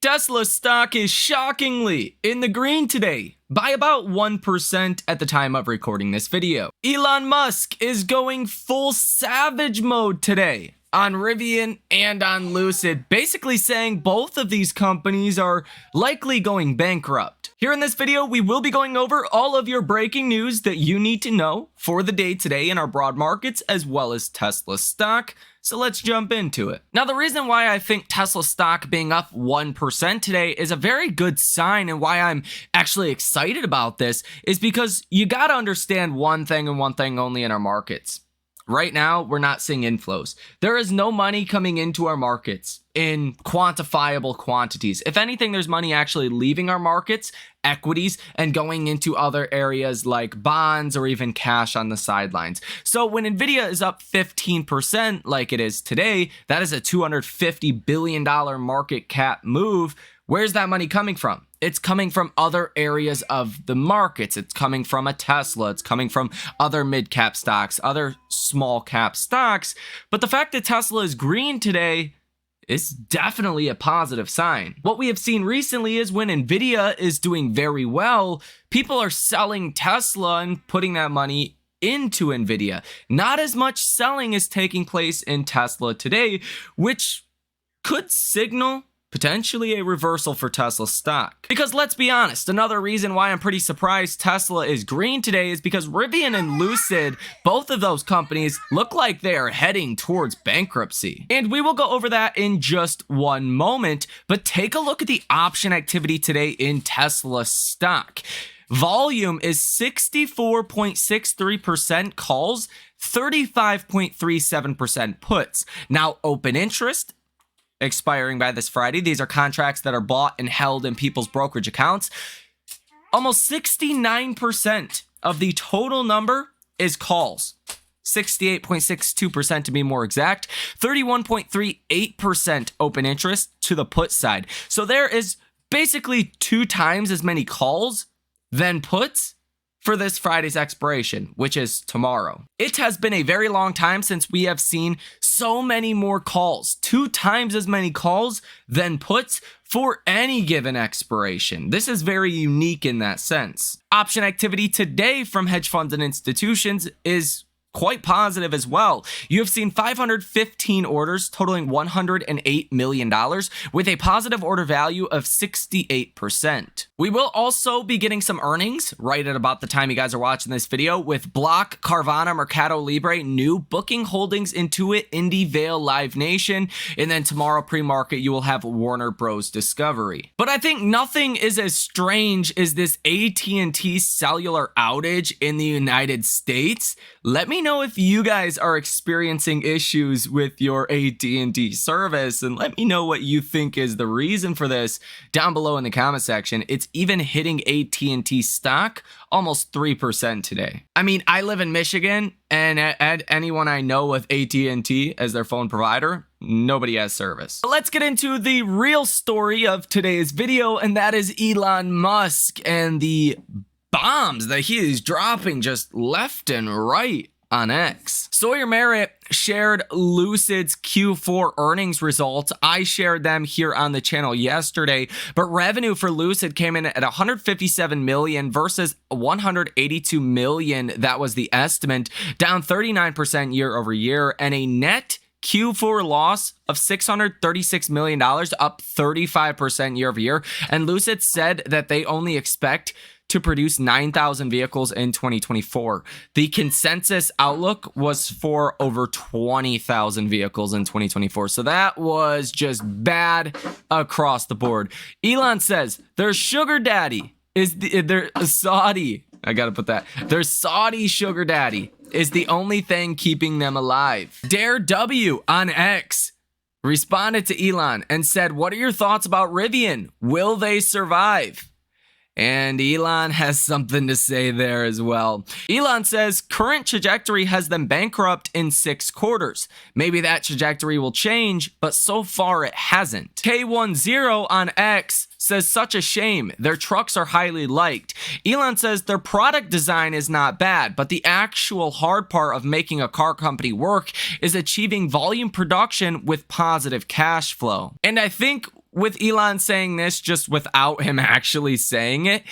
Tesla stock is shockingly in the green today by about 1% at the time of recording this video. Elon Musk is going full savage mode today on Rivian and on Lucid, basically saying both of these companies are likely going bankrupt. Here in this video, we will be going over all of your breaking news that you need to know for the day today in our broad markets, as well as Tesla stock. So let's jump into it. Now, the reason why I think Tesla stock being up 1% today is a very good sign, and why I'm actually excited about this is because you got to understand one thing and one thing only in our markets. Right now, we're not seeing inflows. There is no money coming into our markets in quantifiable quantities. If anything, there's money actually leaving our markets, equities, and going into other areas like bonds or even cash on the sidelines. So when Nvidia is up 15% like it is today, that is a $250 billion market cap move. Where's that money coming from? It's coming from other areas of the markets. It's coming from a Tesla. It's coming from other mid-cap stocks, other small-cap stocks. But the fact that Tesla is green today is definitely a positive sign. What we have seen recently is when Nvidia is doing very well, people are selling Tesla and putting that money into Nvidia. Not as much selling is taking place in Tesla today, which could signal potentially a reversal for Tesla stock. Because let's be honest, another reason why I'm pretty surprised Tesla is green today is because Rivian and Lucid, both of those companies, look like they are heading towards bankruptcy. And we will go over that in just one moment, but take a look at the option activity today in Tesla stock. Volume is 64.63% calls, 35.37% puts. Now, open interest expiring by this Friday. These are contracts that are bought and held in people's brokerage accounts. Almost 69% of the total number is calls. 68.62% to be more exact. 31.38% open interest to the put side. So there is basically 2 times as many calls than puts for this Friday's expiration, which is tomorrow. It has been a very long time since we have seen so many more calls, 2 times as many calls than puts for any given expiration. This is very unique in that sense. Option activity today from hedge funds and institutions is quite positive as well. You have seen 515 orders totaling $108 million with a positive order value of 68%. We will also be getting some earnings right at about the time you guys are watching this video, with Block, Carvana, Mercado Libre, new booking holdings, Intuit, Indie, Vail, Live Nation, and then tomorrow pre-market you will have Warner Bros. Discovery. But I think nothing is as strange as this AT&T cellular outage in the United States. Let me know if you guys are experiencing issues with your AT&T service, and let me know what you think is the reason for this down below in the comment section. It's even hitting AT&T stock almost 3% today. I mean, I live in Michigan, and anyone I know with AT&T as their phone provider, nobody has service. But let's get into the real story of today's video, and that is Elon Musk and the bombs that he is dropping just left and right on X. Sawyer Merritt shared Lucid's Q4 earnings results. I shared them here on the channel yesterday, but revenue for Lucid came in at 157 million versus 182 million. That was the estimate, down 39% year over year, and a net Q4 loss of $636 million, up 35% year over year. And Lucid said that they only expect to produce 9,000 vehicles in 2024. The consensus outlook was for over 20,000 vehicles in 2024. So that was just bad across the board. Elon says their sugar daddy is their Saudi. I gotta put that. Their Saudi sugar daddy is the only thing keeping them alive. Dare W on X responded to Elon and said, "What are your thoughts about Rivian? Will they survive?" And Elon has something to say there as well. Elon says current trajectory has them bankrupt in 6 quarters. Maybe that trajectory will change, but so far it hasn't. K10 on X says such a shame. Their trucks are highly liked. Elon says their product design is not bad, but the actual hard part of making a car company work is achieving volume production with positive cash flow. And I think with Elon saying this just without him actually saying it,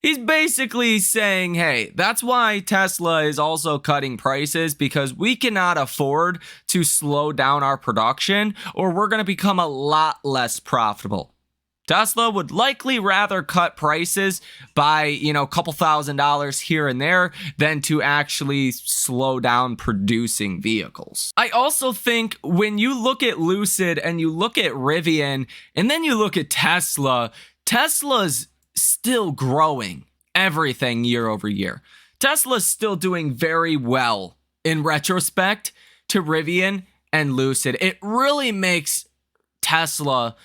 he's basically saying, hey, that's why Tesla is also cutting prices, because we cannot afford to slow down our production or we're going to become a lot less profitable. Tesla would likely rather cut prices by, a couple $1,000s here and there than to actually slow down producing vehicles. I also think when you look at Lucid and you look at Rivian and then you look at Tesla, Tesla's still growing everything year over year. Tesla's still doing very well in retrospect to Rivian and Lucid. It really makes Tesla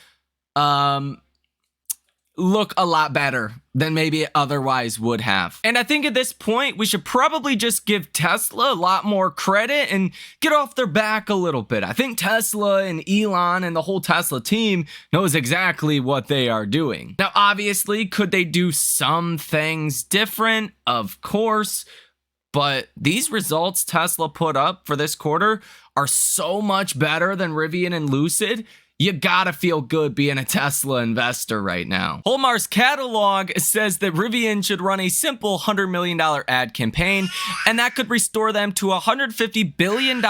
look a lot better than maybe it otherwise would have. And I think at this point, we should probably just give Tesla a lot more credit and get off their back a little bit. I think Tesla and Elon and the whole Tesla team knows exactly what they are doing. Now, obviously, could they do some things different? Of course. But these results Tesla put up for this quarter are so much better than Rivian and Lucid. You gotta feel good being a Tesla investor right now. Holmar's catalog says that Rivian should run a simple $100 million ad campaign, and that could restore them to a $150 billion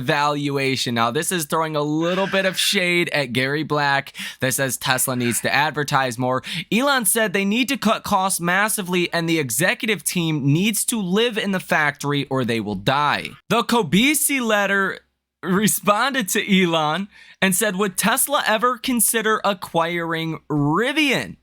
valuation. Now, this is throwing a little bit of shade at Gary Black that says Tesla needs to advertise more. Elon said they need to cut costs massively, and the executive team needs to live in the factory or they will die. The Kobisi letter responded to Elon and said, would Tesla ever consider acquiring Rivian?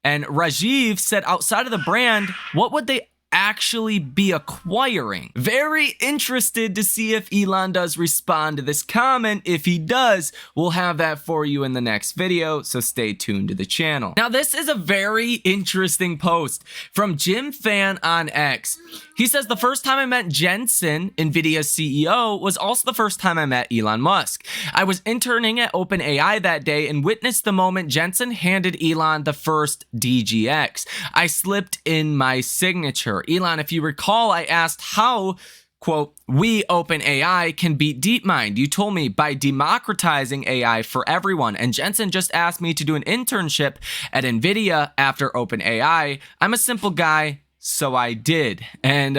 And Rajiv said, outside of the brand, what would they actually be acquiring? Very interested to see if Elon does respond to this comment. If he does, we'll have that for you in the next video, so stay tuned to the channel. Now, this is a very interesting post from Jim Fan on X. He says, the first time I met Jensen, NVIDIA's CEO, was also the first time I met Elon Musk. I was interning at OpenAI that day and witnessed the moment Jensen handed Elon the first DGX. I slipped in my signature. Elon, if you recall, I asked how, quote, we OpenAI can beat DeepMind. You told me by democratizing AI for everyone. And Jensen just asked me to do an internship at NVIDIA after OpenAI. I'm a simple guy, so I did. And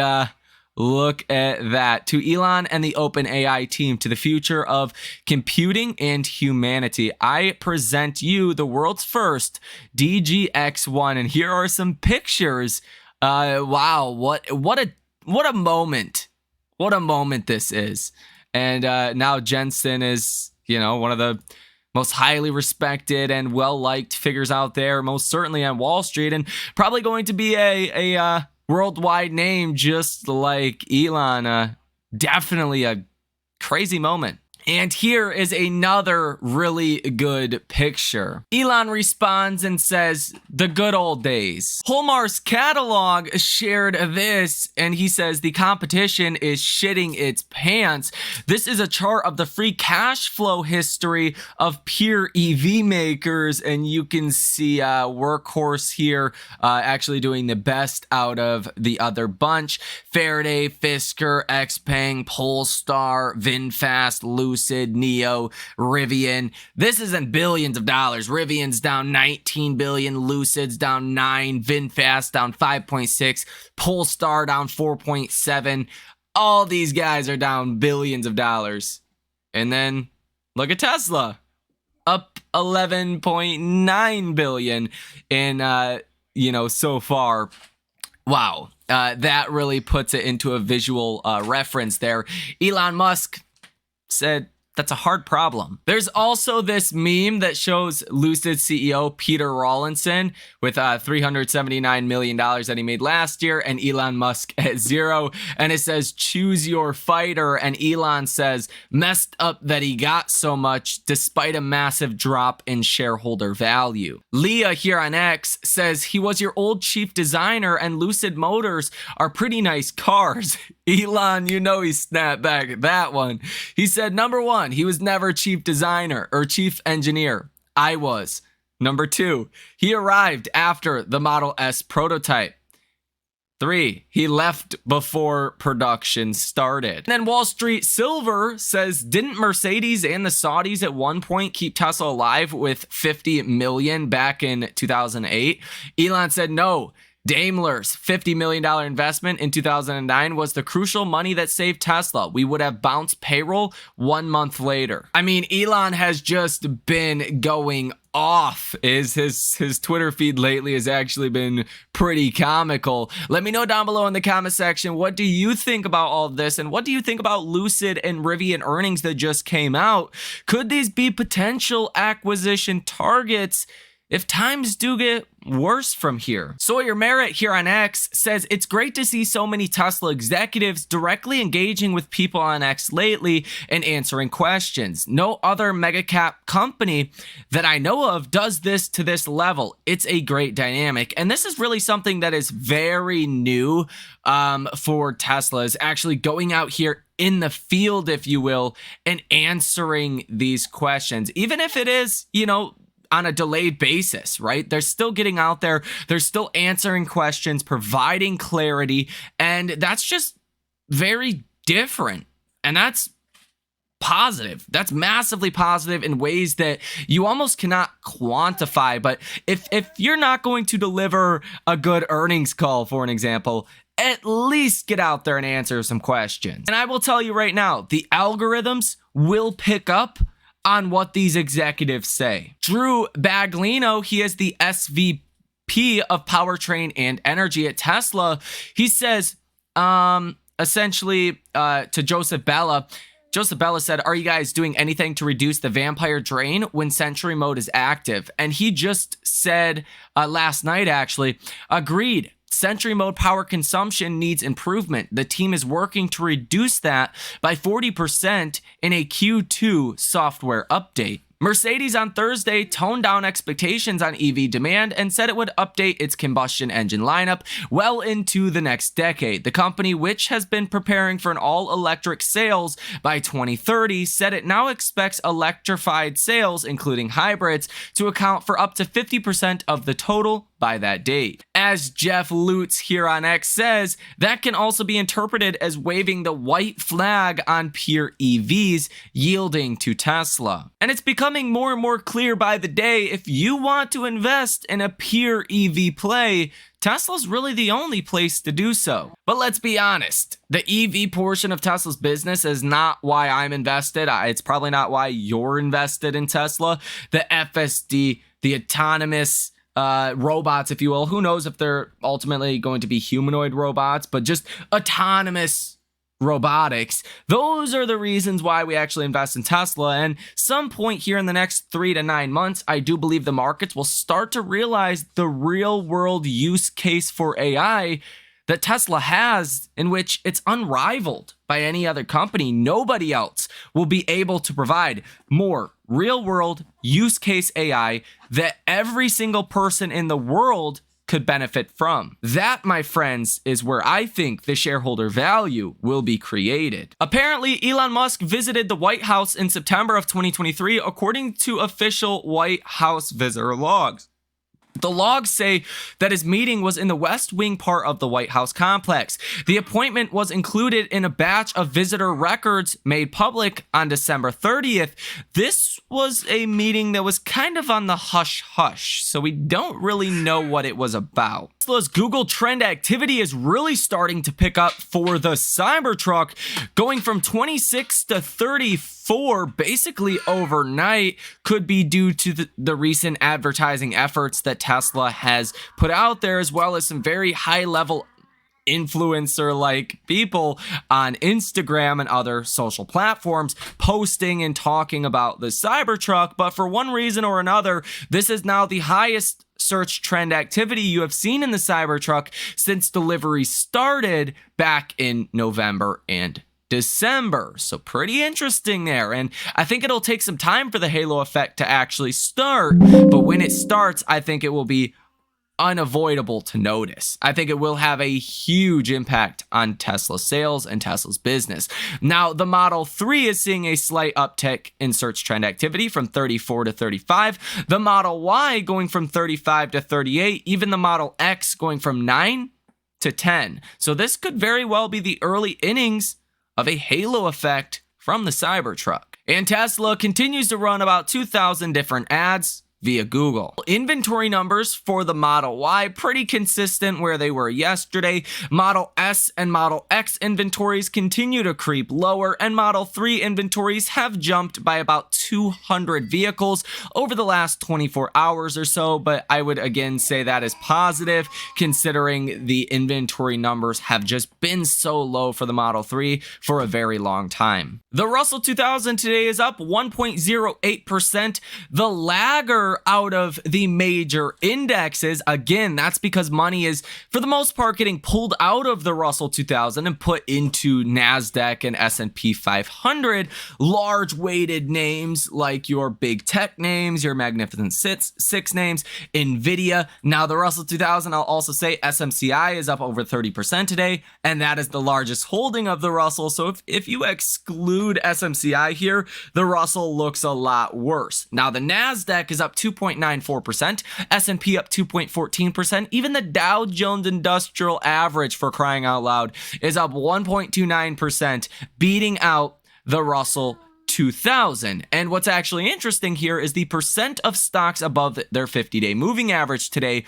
look at that. To Elon and the OpenAI team, to the future of computing and humanity, I present you the world's first DGX-1. And here are some pictures. Wow, what a moment. What a moment this is. And now Jensen is, one of the most highly respected and well-liked figures out there, most certainly on Wall Street, and probably going to be a worldwide name just like Elon. Definitely a crazy moment. And here is another really good picture. Elon responds and says, the good old days. Holmar's catalog shared this, and he says, the competition is shitting its pants. This is a chart of the free cash flow history of peer EV makers, and you can see Workhorse here actually doing the best out of the other bunch. Faraday, Fisker, Xpeng, Polestar, VinFast, Lucid, Neo, Rivian. This is in billions of dollars. Rivian's down 19 billion, Lucid's down 9, VinFast down 5.6, Polestar down 4.7. All these guys are down billions of dollars. And then look at Tesla, up 11.9 billion in so far. Wow. That really puts it into a visual reference there. Elon Musk said, that's a hard problem. There's also this meme that shows Lucid CEO Peter Rawlinson with $379 million that he made last year and Elon Musk at 0. And it says, choose your fighter. And Elon says, messed up that he got so much despite a massive drop in shareholder value. Leah here on X says, he was your old chief designer and Lucid Motors are pretty nice cars. Elon, he snapped back at that one. He said, number one, he was never chief designer or chief engineer. I was. Number two, he arrived after the Model S prototype. 3, he left before production started. And then Wall Street Silver says, didn't Mercedes and the Saudis at one point keep Tesla alive with 50 million back in 2008? Elon said no. Daimler's $50 million investment in 2009 was the crucial money that saved Tesla. We would have bounced payroll 1 month later. I mean, Elon has just been going off. His Twitter feed lately has actually been pretty comical. Let me know down below in the comment section, what do you think about all of this? And what do you think about Lucid and Rivian earnings that just came out? Could these be potential acquisition targets if times do get worse from here? Sawyer Merritt here on X says, it's great to see so many Tesla executives directly engaging with people on X lately and answering questions. No other mega cap company that I know of does this to this level. It's a great dynamic. And this is really something that is very new for Tesla, is actually going out here in the field, if you will, and answering these questions. Even if it is, on a delayed basis, right? They're still getting out there. They're still answering questions, providing clarity. And that's just very different. And that's positive. That's massively positive in ways that you almost cannot quantify. But if you're not going to deliver a good earnings call, for an example, at least get out there and answer some questions. And I will tell you right now, the algorithms will pick up on what these executives say. Drew Baglino, he is the SVP of Powertrain and Energy at Tesla. He says, essentially, to Joseph Bella said, are you guys doing anything to reduce the vampire drain when Sentry mode is active? And he just said last night, actually, agreed. Sentry mode power consumption needs improvement. The team is working to reduce that by 40% in a Q2 software update. Mercedes on Thursday toned down expectations on EV demand and said it would update its combustion engine lineup well into the next decade. The company, which has been preparing for an all-electric sales by 2030, said it now expects electrified sales, including hybrids, to account for up to 50% of the total by that date. As Jeff Lutz here on X says, that can also be interpreted as waving the white flag on pure EVs, yielding to Tesla. And it's becoming more and more clear by the day, if you want to invest in a pure EV play, Tesla's really the only place to do so. But let's be honest, the EV portion of Tesla's business is not why I'm invested. It's probably not why you're invested in Tesla. The FSD, the autonomous robots, if you will. Who knows if they're ultimately going to be humanoid robots, but just autonomous robotics. Those are the reasons why we actually invest in Tesla. And some point here in the next 3 to 9 months, I do believe the markets will start to realize the real world use case for AI that Tesla has, in which it's unrivaled by any other company. Nobody else will be able to provide more real world use case AI that every single person in the world could benefit from. That, my friends, is where I think the shareholder value will be created. Apparently, Elon Musk visited the White House in September of 2023, according to official White House visitor logs. The logs say that his meeting was in the West Wing part of the White House complex. The appointment was included in a batch of visitor records made public on December 30th. This was a meeting that was kind of on the hush-hush, so we don't really know what it was about. Tesla's Google trend activity is really starting to pick up for the Cybertruck, going from 26 to 34 basically overnight. Could be due to the recent advertising efforts that Tesla has put out there, as well as some very high-level influencer-like people on Instagram and other social platforms posting and talking about the Cybertruck. But for one reason or another, this is now the highest search trend activity you have seen in the Cybertruck since delivery started back in November and December. So pretty interesting there. And I think it'll take some time for the halo effect to actually start. But when it starts, I think it will be unavoidable to notice. I think it will have a huge impact on Tesla sales and Tesla's business. Now, the Model 3 is seeing a slight uptick in search trend activity from 34 to 35. The Model Y going from 35 to 38. Even the Model X going from 9 to 10. So this could very well be the early innings of a halo effect from the Cybertruck. And Tesla continues to run about 2,000 different ads via Google. Inventory numbers for the Model Y pretty consistent where they were yesterday. Model S and Model X inventories continue to creep lower, and Model 3 inventories have jumped by about 200 vehicles over the last 24 hours or so, but I would again say that is positive considering the inventory numbers have just been so low for the Model 3 for a very long time. The Russell 2000 today is up 1.08%. The lagger out of the major indexes, again, that's because money is for the most part getting pulled out of the Russell 2000 and put into NASDAQ and S&P 500, large weighted names like your big tech names, your Magnificent Six names, Nvidia. Now the Russell 2000, I'll also say SMCI is up over 30% today, and that is the largest holding of the Russell. So if you exclude SMCI here, the Russell looks a lot worse. Now the NASDAQ is up 2.94%, S&P up 2.14%, even the Dow Jones Industrial Average, for crying out loud, is up 1.29%, beating out the Russell 2000. And what's actually interesting here is the percent of stocks above their 50-day moving average today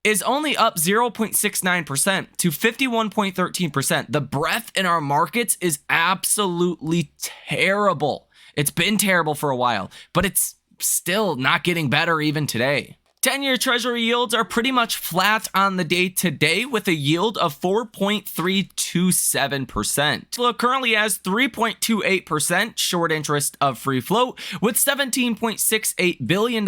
is only up 0.69% to 51.13%. The breadth in our markets is absolutely terrible. It's been terrible for a while, but it's still not getting better even today. 10-year Treasury yields are pretty much flat on the day today with a yield of 4.327%. Tesla currently has 3.28% short interest of free float with $17.68 billion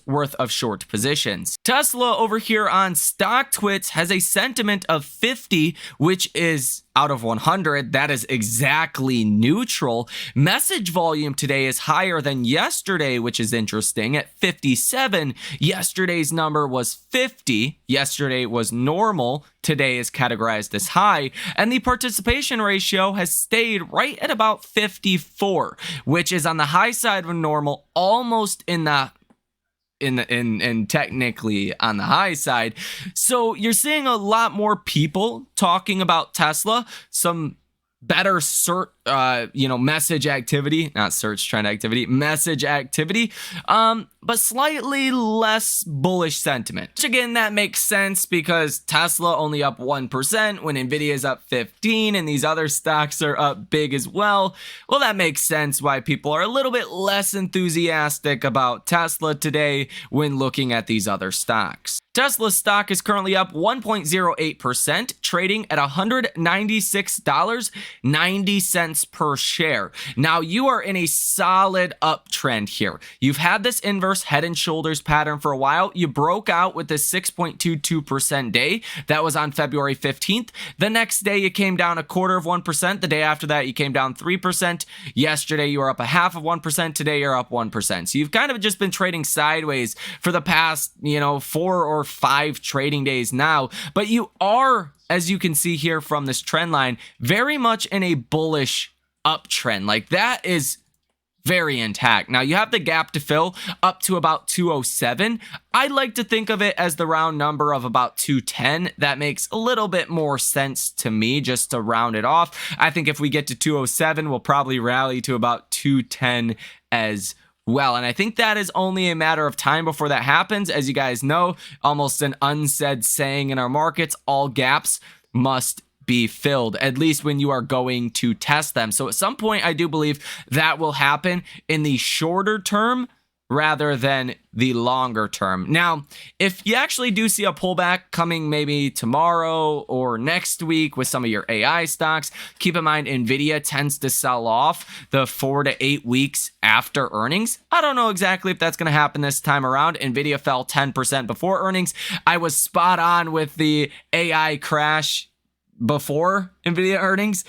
worth of short positions. Tesla over here on StockTwits has a sentiment of 50, which is out of 100, that is exactly neutral. Message volume today is higher than yesterday, which is interesting, at 57. Yesterday's number was 50. Yesterday was normal. Today is categorized as high. And the participation ratio has stayed right at about 54, which is on the high side of normal, almost in technically on the high side. So you're seeing a lot more people talking about Tesla, some better message activity, not search trend activity, message activity, but slightly less bullish sentiment. Which again, that makes sense because Tesla only up 1% when Nvidia is up 15 and these other stocks are up big as well. Well, that makes sense why people are a little bit less enthusiastic about Tesla today when looking at these other stocks. Tesla stock is currently up 1.08%, trading at $196.90 per share. Now, you are in a solid uptrend here. You've had this inverse head and shoulders pattern for a while. You broke out with this 6.22% day. That was on February 15th. The next day, you came down 1/4%. The day after that, you came down 3%. Yesterday, you were up 1/2%. Today, you're up 1%. So you've kind of just been trading sideways for the past, 4 or 5 trading days now, but you are, as you can see here from this trend line, very much in a bullish uptrend. Like, that is very intact. Now, you have the gap to fill up to about 207. I'd like to think of it as the round number of about 210. That makes a little bit more sense to me, just to round it off. I think if we get to 207, we'll probably rally to about 210 as well. And I think that is only a matter of time before that happens. As you guys know, almost an unsaid saying in our markets, all gaps must be filled, at least when you are going to test them. So at some point, I do believe that will happen in the shorter term rather than the longer term. Now, if you actually do see a pullback coming maybe tomorrow or next week with some of your AI stocks, keep in mind Nvidia tends to sell off the 4 to 8 weeks after earnings. I don't know exactly if that's going to happen this time around. Nvidia fell 10% before earnings. I was spot on with the AI crash before Nvidia earnings.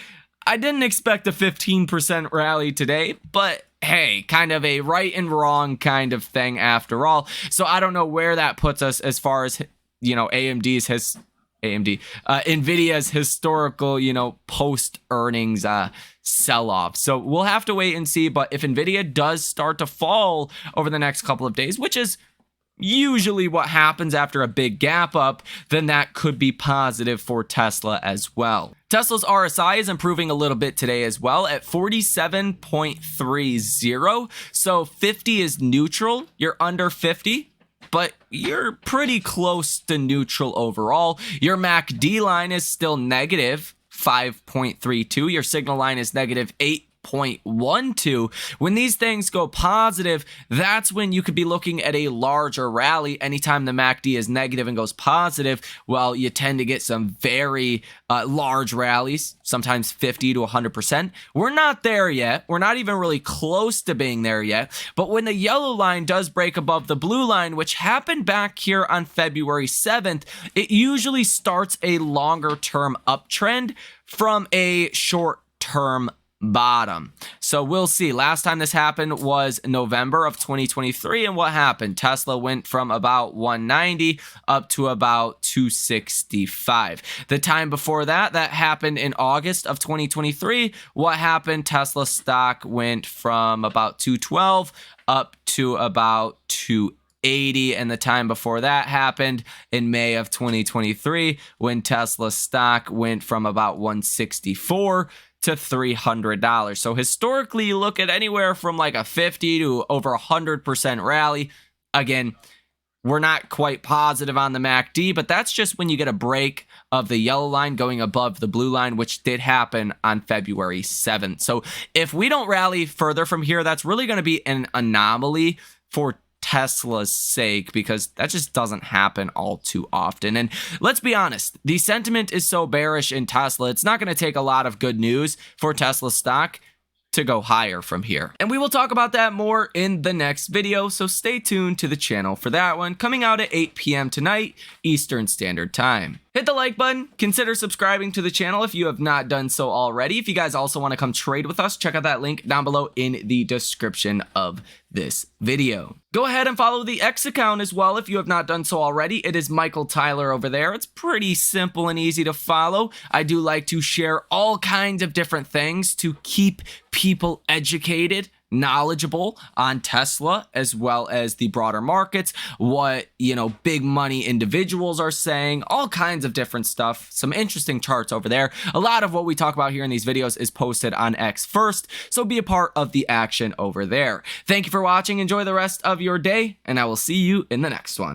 I didn't expect a 15% rally today, but hey, kind of a right and wrong kind of thing after all. So I don't know where that puts us as far as, Nvidia's historical, post earnings sell off. So we'll have to wait and see. But if Nvidia does start to fall over the next couple of days, which is usually what happens after a big gap up, then that could be positive for Tesla as well. Tesla's RSI is improving a little bit today as well at 47.30. So 50 is neutral. You're under 50, but you're pretty close to neutral overall. Your MACD line is still negative 5.32. Your signal line is negative 8.12. When these things go positive, that's when you could be looking at a larger rally. Anytime the MACD is negative and goes positive, well, you tend to get some very large rallies, sometimes 50 to 100%. We're not there yet. We're not even really close to being there yet. But when the yellow line does break above the blue line, which happened back here on February 7th, it usually starts a longer term uptrend from a short term bottom. So we'll see. Last time this happened was November of 2023, and what happened? Tesla went from about 190 up to about 265. The time before that happened in August of 2023. What happened? Tesla stock went from about 212 up to about 280, and the time before that happened in May of 2023 when Tesla stock went from about 164 to $300. So historically, you look at anywhere from like a 50 to over 100% rally. Again, we're not quite positive on the MACD, but that's just when you get a break of the yellow line going above the blue line, which did happen on February 7th. So if we don't rally further from here, that's really going to be an anomaly for Tesla's sake, because that just doesn't happen all too often. And let's be honest, the sentiment is so bearish in Tesla, it's not going to take a lot of good news for Tesla stock to go higher from here. And we will talk about that more in the next video, so stay tuned to the channel for that one, coming out at 8 p.m. tonight, Eastern Standard Time. Hit the like button, consider subscribing to the channel if you have not done so already. If you guys also want to come trade with us, check out that link down below in the description of this video. Go ahead and follow the X account as well if you have not done so already. It is Michael Tyler over there. It's pretty simple and easy to follow. I do like to share all kinds of different things to keep people educated, knowledgeable on Tesla as well as the broader markets, what, big money individuals are saying, all kinds of different stuff, some interesting charts over there. A lot of what we talk about here in these videos is posted on X first, so be a part of the action over there. Thank you for watching. Enjoy the rest of your day, and I will see you in the next one.